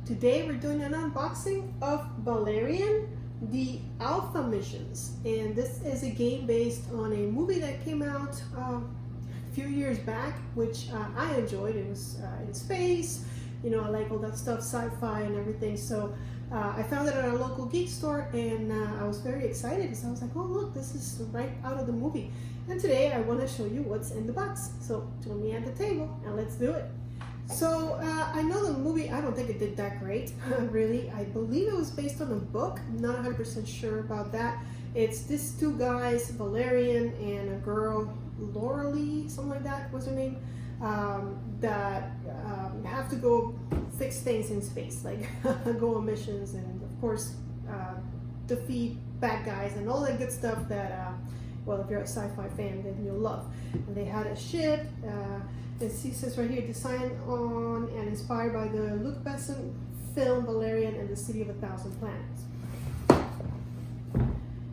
Today we're doing an unboxing of Valerian, the Alpha Missions, and this is a game based on a movie that came out a few years back, which I enjoyed. It was in space, you know, I like all that stuff, sci-fi and everything, so I found it at our local geek store, and I was very excited because I was like, oh look, this is right out of the movie. And today I want to show you what's in the box, so join me at the table and let's do it. So I know the movie, I don't think it did that great, really. I believe it was based on a book. I'm not 100% sure about that. It's these two guys, Valerian and a girl, Laura Lee, something like that was her name, that have to go fix things in space, like go on missions and of course defeat bad guys and all that good stuff that, well, if you're a sci-fi fan, then you'll love. And they had a ship. It says right here, designed on and inspired by the Luc Besson film Valerian and the City of a Thousand Planets.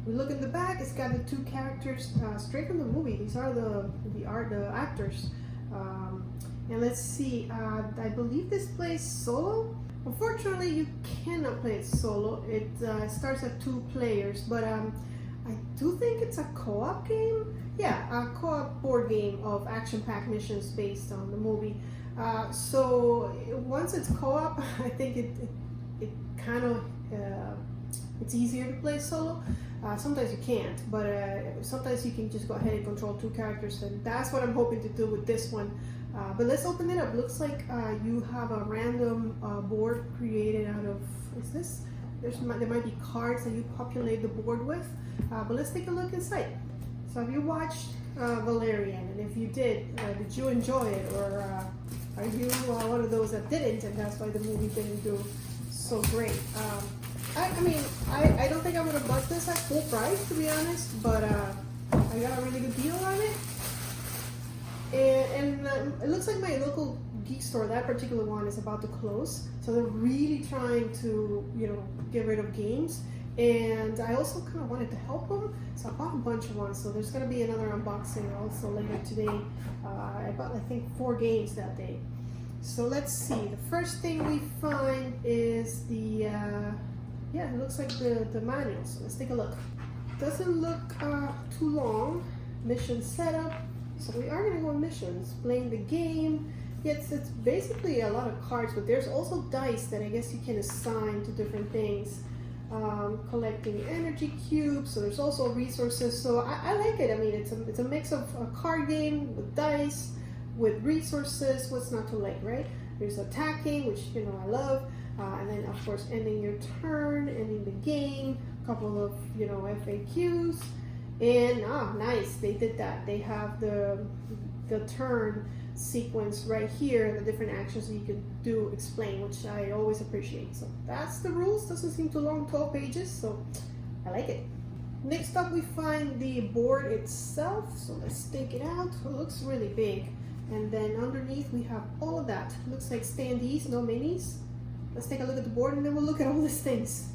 We look in the back, it's got the two characters straight from the movie. These are the actors. And let's see, I believe this plays solo. Unfortunately, you cannot play it solo. It starts at 2 players, but I do think it's a co-op game. Yeah, a co-op board game of action-packed missions based on the movie. So once it's co-op, I think it kind of it's easier to play solo. Sometimes you can't, but sometimes you can just go ahead and control 2 characters, and that's what I'm hoping to do with this one. But let's open it up. Looks like you have a random board created out of, is this? There might be cards that you populate the board with, but let's take a look inside. So have you watched Valerian, and if you did you enjoy it, or are you one of those that didn't, and that's why the movie didn't do so great? I mean, I don't think I would have bought this at full price, to be honest, but I got a really good deal on it. And it looks like my local geek store, that particular one, is about to close, so they're really trying to, you know, get rid of games. And I also kind of wanted to help them, so I bought a bunch of ones. So there's going to be another unboxing also later today. I bought, I think, 4 games that day. So let's see. The first thing we find is the yeah, it looks like the manual. So let's take a look. Doesn't look too long. Mission setup. So we are going to go on missions, playing the game. Yes, it's basically a lot of cards, but there's also dice that I guess you can assign to different things. Collecting energy cubes, so there's also resources. So I like it. I mean, it's a mix of a card game with dice, with resources. What's not to like, right? There's attacking, which, you know, I love, and then of course ending your turn, ending the game. A couple of, you know, FAQs, and nice, they did that. They have the turn sequence right here, the different actions that you can do, explain, which I always appreciate. So that's the rules. Doesn't seem too long, 12 pages, so I like it. Next up we find the board itself, so let's take it out. It looks really big, and then underneath we have all of that. Looks like standees, no minis. Let's take a look at the board and then we'll look at all these things.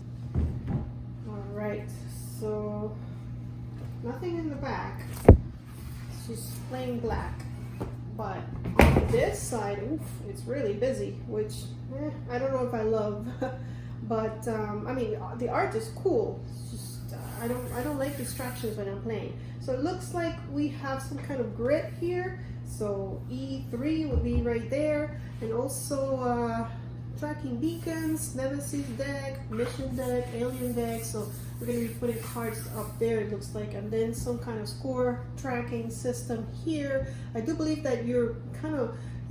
All right, so nothing in the back, it's just plain black. But on this side, oof, it's really busy, which I don't know if I love. But I mean, the art is cool. It's just I don't like distractions when I'm playing. So it looks like we have some kind of grid here. So E3 would be right there, and also tracking beacons, Nemesis deck, mission deck, alien deck. So we're going to be putting cards up there, it looks like, and then some kind of score tracking system here. I do believe that you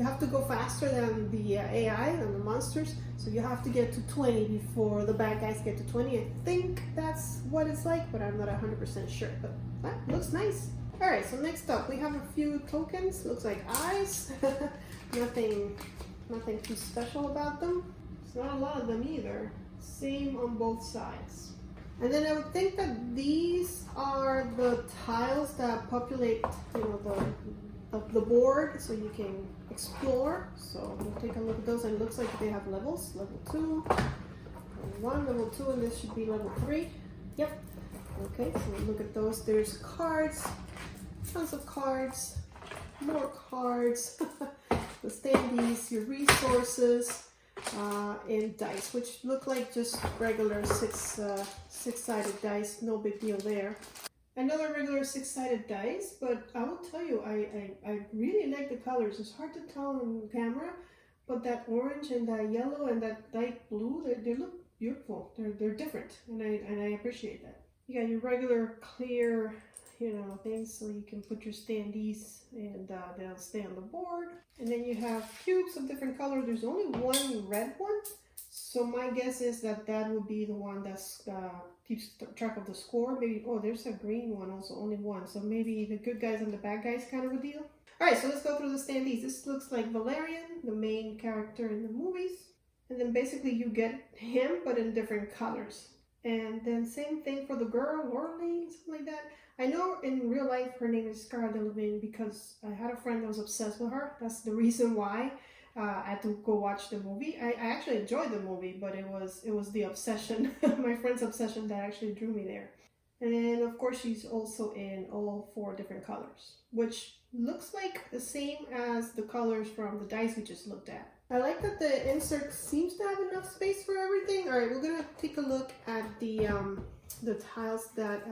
have to go faster than the AI and the monsters, so you have to get to 20 before the bad guys get to 20. I think that's what it's like, but I'm not 100% sure. But that looks nice. All right, so next up we have a few tokens. Looks like eyes. Nothing too special about them. It's not a lot of them either. Same on both sides. And then I would think that these are the tiles that populate, you know, the board, so you can explore. So we'll take a look at those, and it looks like they have levels. Level 2, level 1, level 2, and this should be level 3. Yep. Okay, so we'll look at those. There's cards, tons of cards, more cards. The standees, your resources, in dice, which look like just regular six-sided dice. No big deal there. Another regular six-sided dice, but I will tell you, I really like the colors. It's hard to tell on camera, but that orange and that yellow and that light blue, they look beautiful. They're different, and I appreciate that. You got your regular clear, you know, things so you can put your standees and they'll stay on the board. And then you have cubes of different colors. There's only one red one, so my guess is that that will be the one that's keeps track of the score. Maybe, oh, there's a green one also, only one. So maybe the good guys and the bad guys kind of a deal. All right, so let's go through the standees. This looks like Valerian, the main character in the movies. And then basically you get him, but in different colors. And then same thing for the girl, Laureline, something like that. I know in real life her name is Scarlett Levin because I had a friend that was obsessed with her. That's the reason why I had to go watch the movie. I actually enjoyed the movie, but it was the obsession, my friend's obsession, that actually drew me there. And then of course she's also in all 4 different colors, which looks like the same as the colors from the dice we just looked at. I like that the insert seems to have enough space for everything. All right, we're gonna take a look at the tiles that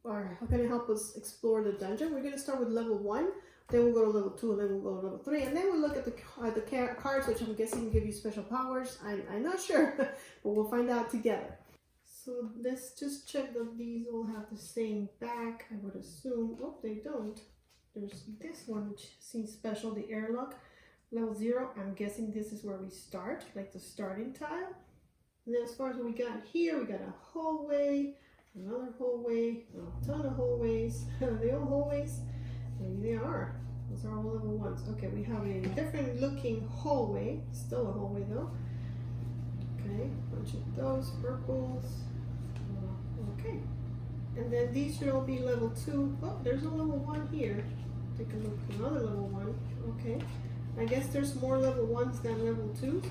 are gonna help us explore the dungeon. We're gonna start with level 1. Then we'll go to level 2, and then we'll go to level 3, and then we'll look at the cards, which I'm guessing will give you special powers. I'm not sure, but we'll find out together. So let's just check that these all have the same back, I would assume. Oh, they don't. There's this one, which seems special, the airlock. Level 0, I'm guessing this is where we start, like the starting tile. And then as far as what we got here, we got a hallway, another hallway, a ton of hallways. Are they all hallways? Maybe they are. Those are all level 1s. Okay, we have a different looking hallway. Still a hallway though. Okay, bunch of those purples. Okay. And then these should all be level 2. Oh, there's a level 1 here. Take a look at another level 1. Okay. I guess there's more level 1s than level 2s.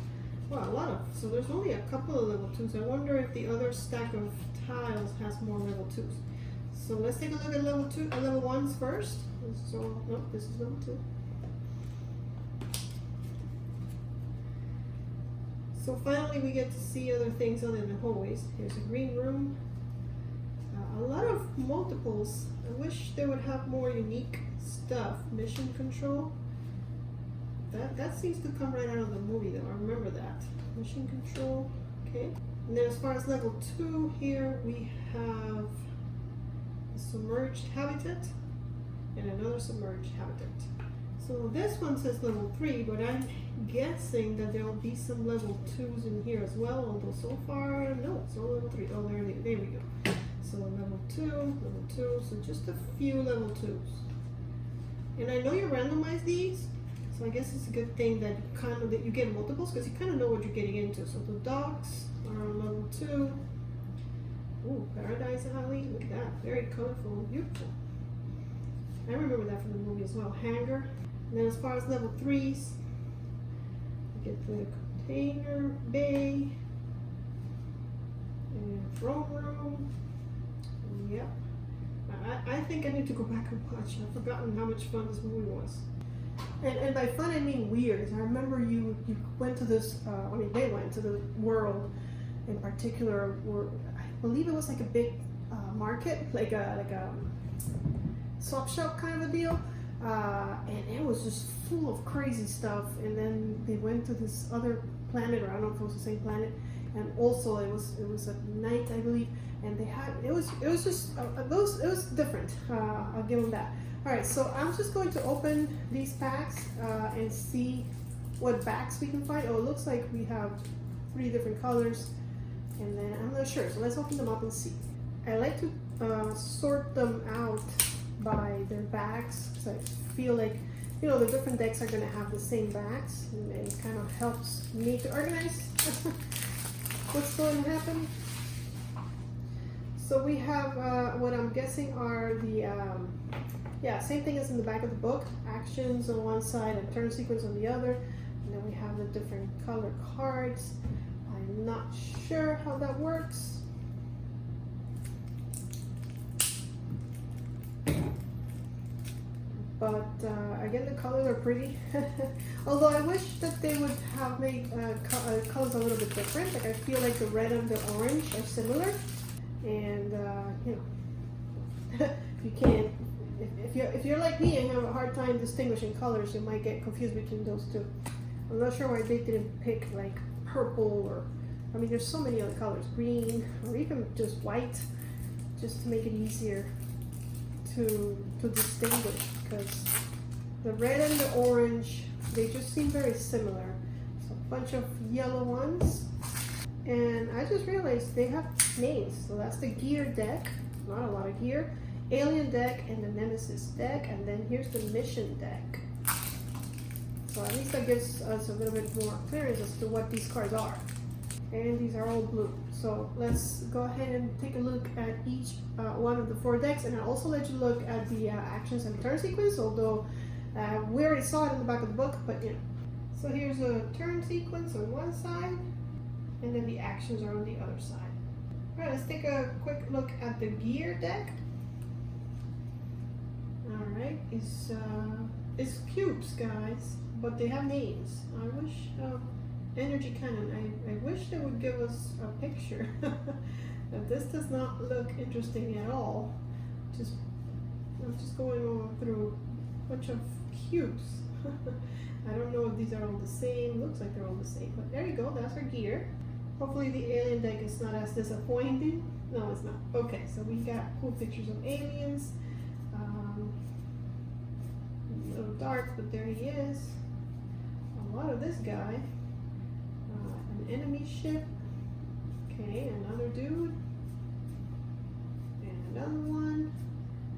Well, a lot of. So there's only a couple of level 2s. I wonder if the other stack of tiles has more level 2s. So let's take a look at level 1s first. So, no, this is level 2. So finally we get to see other things other than the hallways. Here's a green room. A lot of multiples. I wish they would have more unique stuff. Mission control. That seems to come right out of the movie though. I remember that. Mission control. Okay. And then as far as level 2 here, we have a submerged habitat and another submerged habitat. So this one says level 3, but I'm guessing that there will be some level 2s in here as well, although so far, no, it's all level 3. Oh, there we go. So level 2, so just a few level 2s. And I know you randomize these, so I guess it's a good thing that you get multiples, because you kind of know what you're getting into. So the docks are on level 2. Ooh, Paradise Alley, look at that, very colorful, beautiful. I remember that from the movie as well. Hangar. And then as far as level 3s, we get the container bay and throne room. Yep. I think I need to go back and watch. I've forgotten how much fun this movie was. And by fun I mean weird. I remember you went to this. They went to the world in particular, where I believe it was like a big market, like a swap shop kind of a deal, and it was just full of crazy stuff. And then they went to this other planet, or I don't know if it was the same planet, and also it was at night, I believe, and they had it was different. I'll give them that. All right, so I'm just going to open these packs and see what backs we can find. Oh, it looks like we have 3 different colors, and then I'm not sure, so let's open them up and see. I like to sort them out by their backs, because I feel like, you know, the different decks are going to have the same backs, and it kind of helps me to organize what's going to happen. So we have what I'm guessing are the same thing as in the back of the book, actions on one side and turn sequence on the other, and then we have the different color cards. I'm not sure how that works. But again, the colors are pretty. Although I wish that they would have made colors a little bit different. Like I feel like the red and the orange are similar, and you know, if you're like me and have a hard time distinguishing colors, you might get confused between those two. I'm not sure why they didn't pick like purple or, I mean, there's so many other colors, green or even just white, just to make it easier to distinguish, because the red and the orange, they just seem very similar. So a bunch of yellow ones, and I just realized they have names. So that's the gear deck, not a lot of gear, alien deck, and the nemesis deck, and then here's the mission deck. So at least that gives us a little bit more clearance as to what these cards are. And these are all blue. So let's go ahead and take a look at each one of the 4 decks, and I'll also let you look at the actions and turn sequence, although we already saw it in the back of the book, but you know. So here's a turn sequence on one side, and then the actions are on the other side. All right, let's take a quick look at the gear deck. All right, it's cubes, guys, but they have names. I wish Energy Cannon, I wish they would give us a picture. Now, this does not look interesting at all. I'm just going on through a bunch of cubes. I don't know if these are all the same. Looks like they're all the same, but there you go, that's our gear. Hopefully the alien deck is not as disappointing. No, it's not. Okay, so we got cool pictures of aliens. A little dark, but there he is. A lot of this guy. An enemy ship. Okay, another dude. And another one.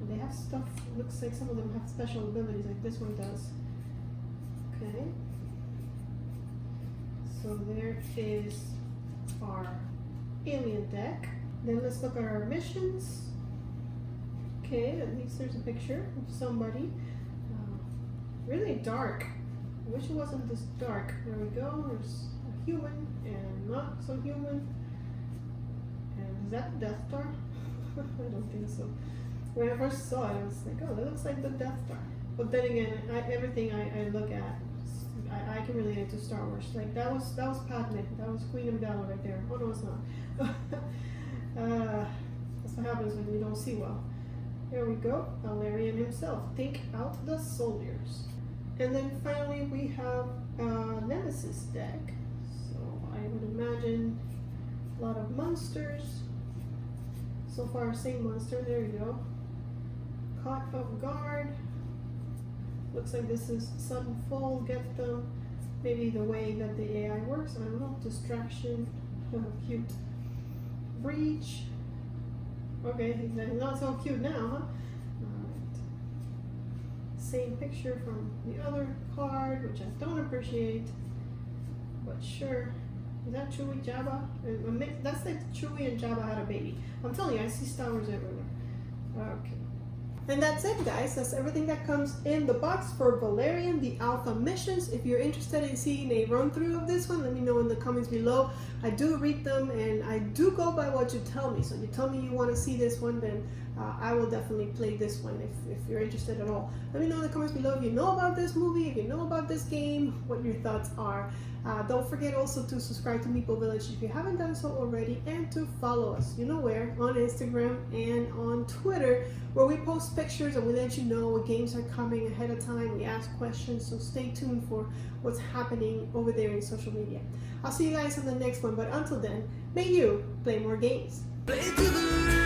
And they have stuff, looks like some of them have special abilities like this one does. Okay. So there is our alien deck. Then let's look at our missions. Okay, at least there's a picture of somebody. Really dark. I wish it wasn't this dark. There we go. There's a human and not so human. And is that the Death Star? I don't think so. When I first saw it, I was like, oh, that looks like the Death Star. But then again, everything I look at, I can relate it to Star Wars. Like that was Padme. That was Queen Amidala right there. Oh no, it's not. That's what happens when you don't see well. Here we go, Valerian himself. Take out the soldiers. And then finally we have a Nemesis deck. So I would imagine a lot of monsters. So far, same monster. There you go. Caught off guard. Looks like this is sudden fall. Get them. Maybe the way that the AI works. I don't know. Distraction. Cute. Breach. Okay, he's not so cute now, huh? Alright. Same picture from the other card, which I don't appreciate. But sure. Is that Chewie Jabba? That's like Chewie and Jabba had a baby. I'm telling you, I see Star Wars everywhere. Okay. And that's it, guys. That's everything that comes in the box for Valerian, the Alpha missions. If you're interested in seeing a run through of this one, let me know in the comments below. I do read them and I do go by what you tell me. So you tell me you want to see this one, then I will definitely play this one if you're interested at all. Let me know in the comments below if you know about this movie, if you know about this game, what your thoughts are. Don't forget also to subscribe to Meeple Village if you haven't done so already, and to follow us, you know where, on Instagram and on Twitter, where we post pictures and we let you know what games are coming ahead of time. We ask questions, so stay tuned for what's happening over there in social media. I'll see you guys in the next one, but until then, may you play more games. Play to the